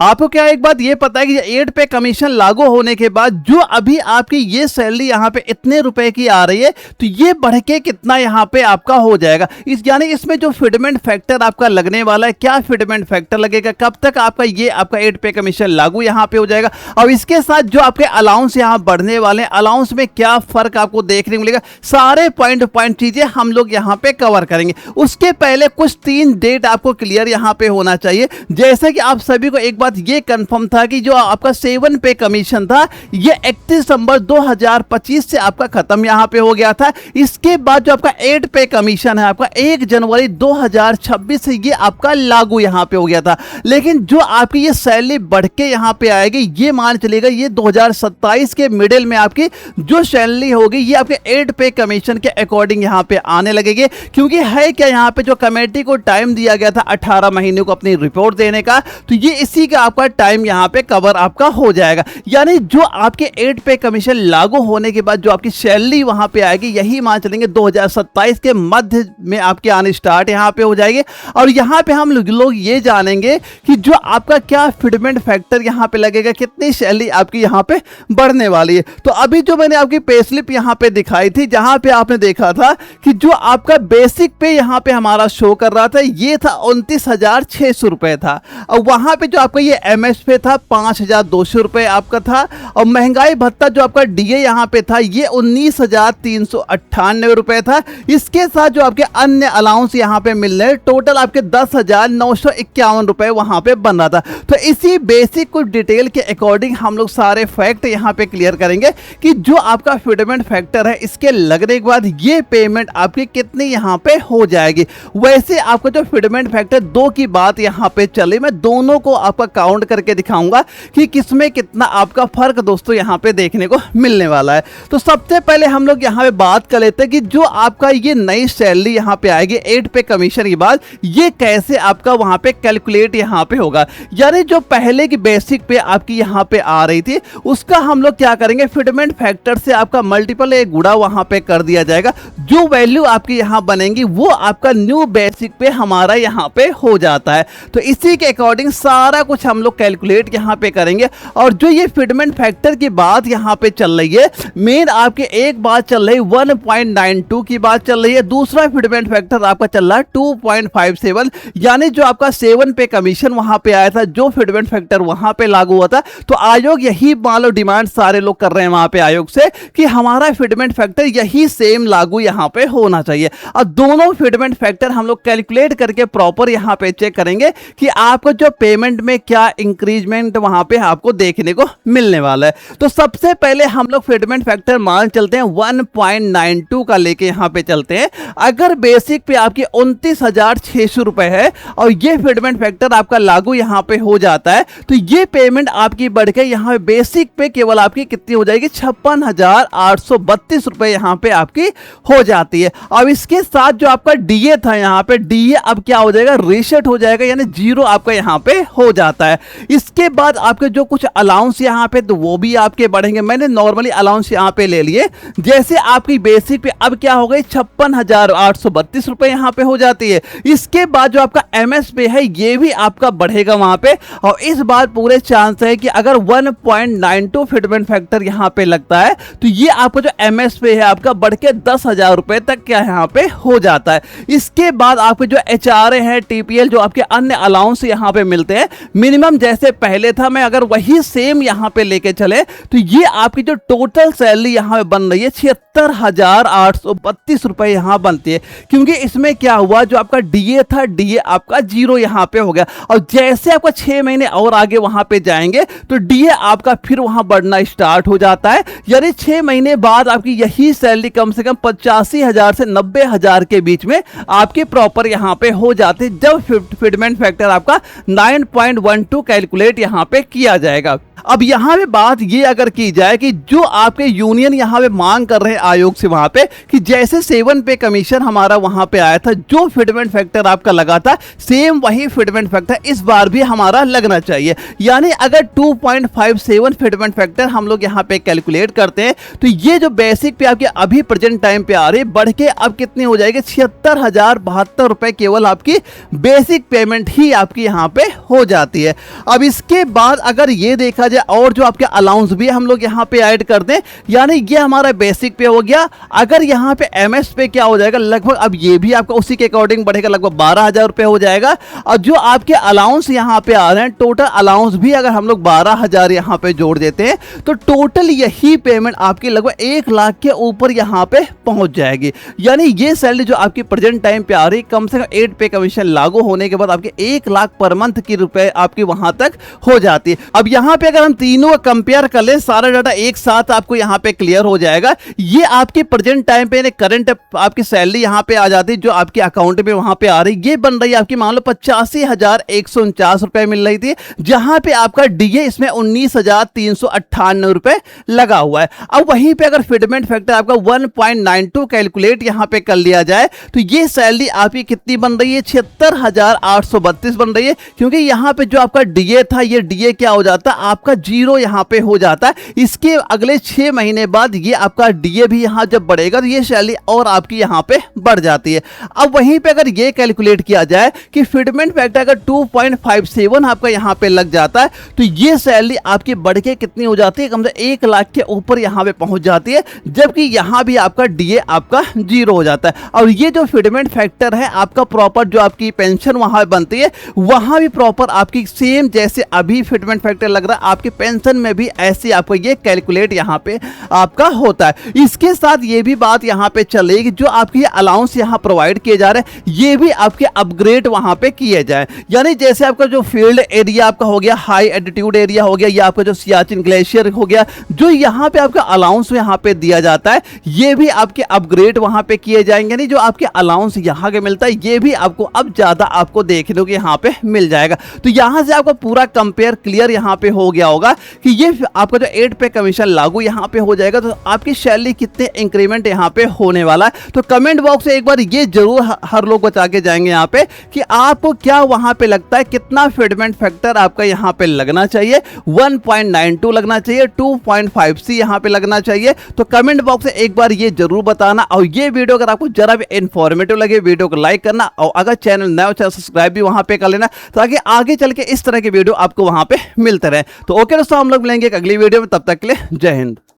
आपको क्या एक बात ये पता है कि 8 पे कमीशन लागू होने के बाद जो अभी आपकी ये सैलरी यहाँ पे इतने रुपए की आ रही है, तो ये बढ़ के कितना यहाँ पे आपका हो जाएगा। इस यानी इसमें जो फिटमेंट फैक्टर आपका लगने वाला है, क्या फिटमेंट फैक्टर लगेगा, कब तक आपका ये आपका 8 पे कमीशन लागू यहाँ पे हो जाएगा, और इसके साथ जो आपके अलाउंस यहाँ बढ़ने वाले हैं, अलाउंस में क्या फर्क आपको देखने को मिलेगा, सारे पॉइंट चीजें हम लोग यहाँ पे कवर करेंगे। उसके पहले कुछ 3 डेट आपको क्लियर यहाँ पे होना चाहिए। जैसे कि आप सभी को एक ये कंफर्म था कि जो आपका 7 पे कमीशन था ये 31 दिसंबर 2025 से आपका खत्म यहां पे हो गया था। इसके बाद जो आपका 8 पे कमीशन है आपका 1 जनवरी 2026 से ये आपका लागू यहां पे हो गया था। लेकिन जो आपकी ये सैलरी बढ़ के यहां पे आएगी, ये मान चलेगा ये 2027 के मिडिल में आपकी जो सैलरी होगी ये आपके 8 पे कमीशन के अकॉर्डिंग यहां पे आने लगेगी। क्योंकि है क्या, यहां पे जो कमेटी को टाइम दिया गया था 18 महीने को अपनी रिपोर्ट देने का, तो ये इसी का आपका टाइम यहां पे कवर आपका हो जाएगा। यानी जो आपके 8 पे कमीशन लागू होने के बाद जो आपकी सैलरी वहां पे आएगी, यही मान चलेंगे 2027 के मध्य में आपके आने स्टार्ट यहां पे हो जाएगी। और यहां पे हम लोग ये जानेंगे कि जो आपका क्या फिटमेंट फैक्टर यहां पे लगेगा, कितनी सैलरी आपकी यहां पे बढ़ने वाली है। तो अभी जो मैंने आपकी पे स्लिप यहां पे दिखाई थी, जहां पे आपने देखा था कि जो आपका बेसिक पे यहां पे हमारा शो कर रहा था ये था 29,600 रुपए था, और वहां पे जो आपका ये एमएस पे था 5,200 रुपए आपका था, और महंगाई भत्ता जो आपका डीए यहां पे था ये 19,398 रुपए था। इसके साथ जो आपके अन्य अलाउंस यहां पे मिल रहे टोटल आपके 10,951 रुपए वहां पे बन रहा था। तो इसी बेसिक कुछ डिटेल के अकॉर्डिंग हम लोग सारे फैक्ट यहां पे क्लियर करेंगे कि जो आपका फिटमेंट फैक्टर है इसके लगने के बाद ये पेमेंट आपकी कितनी यहां पे हो जाएगी। वैसे आपका जो फिटमेंट फैक्टर 2 की बात यहां पे चले, मैं दोनों को आपका काउंट करके दिखाऊंगा कि किसमें कितना आपका फर्क दोस्तों यहां पे देखने को मिलने वाला है। तो सबसे पहले हम लोग यहां पे बात कर लेते हैं कि जो आपका ये नई सैलरी यहां पे आएगी 8 पे कमीशन के बाद, ये कैसे आपका वहां पे कैलकुलेट यहां पे होगा। यानी जो पहले की बेसिक पे आपकी यहां पे आ रही थी उसका हम लोग क्या करेंगे, फिटमेंट फैक्टर से आपका मल्टीपल एक गुणा वहां पे कर दिया जाएगा। जो वैल्यू आपकी यहां बनेगी वो आपका न्यू बेसिक पे हमारा यहां पे हो जाता है। तो इसी के अकॉर्डिंग सारा कुछ हम लोग कैलकुलेट यहां पे करेंगे। और जो ये फिटमेंट फैक्टर की बात यहां पे चल रही है, मेन आपके एक बात चल रही है 1.92 की बात चल रही है, दूसरा फिटमेंट फैक्टर आपका चल रहा है 2.57। यानी जो आपका 7 पे कमीशन वहां पे आया था, जो फिटमेंट फैक्टर वहां पे लागू हुआ था, तो आयोग यही मान लो डिमांड सारे लोग कर रहे हैं वहां पे आयोग से कि हमारा फिटमेंट फैक्टर यही सेम लागू यहां पे होना चाहिए। और दोनों फिटमेंट फैक्टर हम लोग कैलकुलेट करके प्रॉपर यहां पे चेक करेंगे कि आपको जो पेमेंट में क्या इंक्रीजमेंट वहां पे आपको देखने को मिलने वाला है। तो सबसे पहले हम लोग फिटमेंट फैक्टर मान चलते हैं 1.92 का लेके यहां पे चलते हैं। अगर बेसिक पे आपकी 29,600 रुपए है और ये फिटमेंट फैक्टर आपका लागू यहां पे हो जाता है, तो ये पेमेंट आपकी बढ़ के यहां बेसिक पे केवल आपकी कितनी हो जाएगी, 56,832 रुपए यहां पे आपकी हो जाती है। अब इसके साथ जो आपका डीए था यहां पे, डीए अब क्या हो जाएगा, रीसेट हो जाएगा, यानी जीरो आपका यहां पे हो जाता है। इसके बाद आपके जो कुछ अलाउंस यहां पे तो वो भी आपके बढ़ेंगे। मैंने नॉर्मली अलाउंस यहां पे ले लिए, जैसे आपकी बेसिक पे अब क्या हो गई 56,832 रुपए यहां पे हो जाती है। इसके बाद जो आपका एमएस पे है ये भी आपका बढ़ेगा वहां पे, और इस बार पूरे चांस है कि अगर 1.92 फिटमेंट फैक्टर यहां पे लगता है तो ये आपका जो एमएस पे है आपका बढ़ के 10,000 रुपए तक क्या यहां पे हो जाता है। इसके बाद आपके जो एचआरए है, टीपीएल, जो आपके अन्य अलाउंस यहां पे मिलते हैं, मिनिमम जैसे पहले था, मैं अगर वही सेम यहां पे लेके चले तो ये आपकी जो टोटल सैलरी यहां पे बन रही है 76,832 रुपए यहां बनती है। क्योंकि इसमें क्या हुआ, जो आपका डीए था, डीए आपका जीरो यहां पे हो गया, और जैसे आपका 6 महीने और आगे वहां पे जाएंगे तो डीए आपका फिर वहां बढ़ना स्टार्ट हो जाता है। यानी 6 महीने बाद आपकी यही सैलरी कम से कम 85,000 से 90,000 के बीच में आपके प्रॉपर यहां पे हो जाते, जब फिटमेंट फैक्टर आपका 9.12 कैलकुलेट यहां पे किया जाएगा। अब यहां पे बात ये अगर की जाए कि जो आपके यूनियन यहां पे मांग कर रहे हैं आयोग से वहां पे कि जैसे 7 पे कमीशन हमारा वहां पे आया था, जो फिटमेंट फैक्टर आपका लगा था सेम वही फिटमेंट फैक्टर इस बार भी हमारा लगना चाहिए। यानी अगर 2.57 फिटमेंट फैक्टर हम लोग यहां पे कैलकुलेट करते हैं तो ये जो बेसिक पे आपके अभी प्रेजेंट टाइम पे आ रही है बढ़ के अब कितनी हो जाएगी, 76,072 रुपए केवल आपकी बेसिक पेमेंट ही आपकी यहां पे हो जाती है। है। अब इसके बाद अगर ये देखा जाए और जो आपके अलाउंस भी हम लोग यहाँ पे ऐड कर दें, यानी ये हमारा बेसिक पे हो गया। अगर यहाँ पे एमएस पे क्या हो जाएगा, लगभग अब ये भी आपका उसी के अकॉर्डिंग बढ़ेगा, लगभग 12,000 रुपए हो जाएगा। और जो आपके अलाउंस यहाँ पे आ रहे हैं, टोटल अलाउंस भी अगर हम लोग 12,000 यहाँ पे जोड़ देते हैं तो टोटल यही पेमेंट आपकी लगभग 1 लाख के ऊपर यहाँ पे पहुंच जाएगी। यानी ये सैलरी जो आपकी प्रेजेंट टाइम पे आ रही, कम से कम 8 पे कमीशन लागू होने के बाद आपके 1 लाख पर मंथ की रुपए आपकी वहां तक हो जाती है। अब यहाँ पे अगर हम तीनों कंपेयर कर ले, सारा डाटा एक साथ आपको यहाँ पे क्लियर हो जाएगा। ये आपके प्रेजेंट टाइम पे करंट आपकी सैलरी यहाँ पे आ जाती है, जो आपके अकाउंट में वहां पे आ रही, ये बन रही है आपकी मान लो 85,149 रुपए मिल रही थी, जहां पे आपका डीए इसमें 19,398 रुपए लगा हुआ है। अब वहीं पे अगर फिटमेंट फैक्टर आपका 1.92 कैलकुलेट यहां पे कर लिया जाए तो ये सैलरी आपकी कितनी बन रही है, 76,832 बन रही है। क्योंकि यहां पे जो आपका डीए था, ये डीए क्या हो जाता है आपका जीरो यहां पे हो जाता है। इसके अगले 6 महीने बाद ये आपका डीए भी यहां जब बढ़ेगा तो ये सैलरी और आपकी यहां पे बढ़ जाती है। अब वहीं पे अगर ये कैलकुलेट किया जाए कि फिटमेंट फैक्टर अगर 2.57 आपका यहां पे लग जाता है तो ये सैलरी आपकी बढ़ के कितनी हो जाती है, कम से 1 लाख के ऊपर यहां पे पहुंच जाती है, जबकि यहां भी आपका डीए आपका जीरो हो जाता है। और ये जो फिटमेंट फैक्टर है आपका प्रॉपर जो आपकी पेंशन वहां बनती है, वहां भी प्रॉपर आपकी सेम जैसे अभी फिटमेंट फैक्टर लग रहा है आपकी पेंशन में भी ऐसे आपको ये कैलकुलेट यहां पे आपका होता है। इसके साथ ये भी बात यहां पे चलेगी, जो आपकी अलाउंस यहां प्रोवाइड किए जा रहे हैं ये भी आपके अपग्रेड वहां पे किए जाए। यानी जैसे आपका जो फील्ड एरिया आपका हो गया, हाई एल्टीट्यूड एरिया हो गया, या आपका जो सियाचिन ग्लेशियर हो गया, जो यहाँ पे आपका अलाउंस यहाँ पे दिया जाता है, ये भी आपके अपग्रेड वहां पे किए जाएंगे। नहीं, जो आपके अलाउंस यहाँ के मिलता है ये भी आपको अब ज्यादा आपको देखने को यहाँ पे मिल जाएगा। तो यहाँ से आपका पूरा कंपेयर क्लियर यहाँ पे हो गया होगा कि ये आपका जो 8 पे कमीशन लागू यहाँ पे हो जाएगा तो आपकी सैलरी कितने इंक्रीमेंट यहाँ पे होने वाला है। तो कमेंट बॉक्स में एक बार ये जरूर हर लोग बता के जाएंगे यहाँ पे कि आपको क्या वहां पे लगता है, कितना फिटमेंट फैक्टर आपका यहाँ पे लगना चाहिए, 1.92 लगना चाहिए, 2.5 यहाँ पे लगना चाहिए। तो कमेंट बॉक्स में एक बार ये जरूर बताना। और ये वीडियो अगर आपको जरा भी इंफॉर्मेटिव लगे, वीडियो को लाइक करना, और अगर चैनल नया हो चैनल सब्सक्राइब भी वहां पे कर लेना, ताकि आगे चल के इस तरह के वीडियो आपको वहां पे मिलते रहे। तो ओके दोस्तों, हम लोग मिलेंगे एक अगली वीडियो में, तब तक के लिए जय हिंद।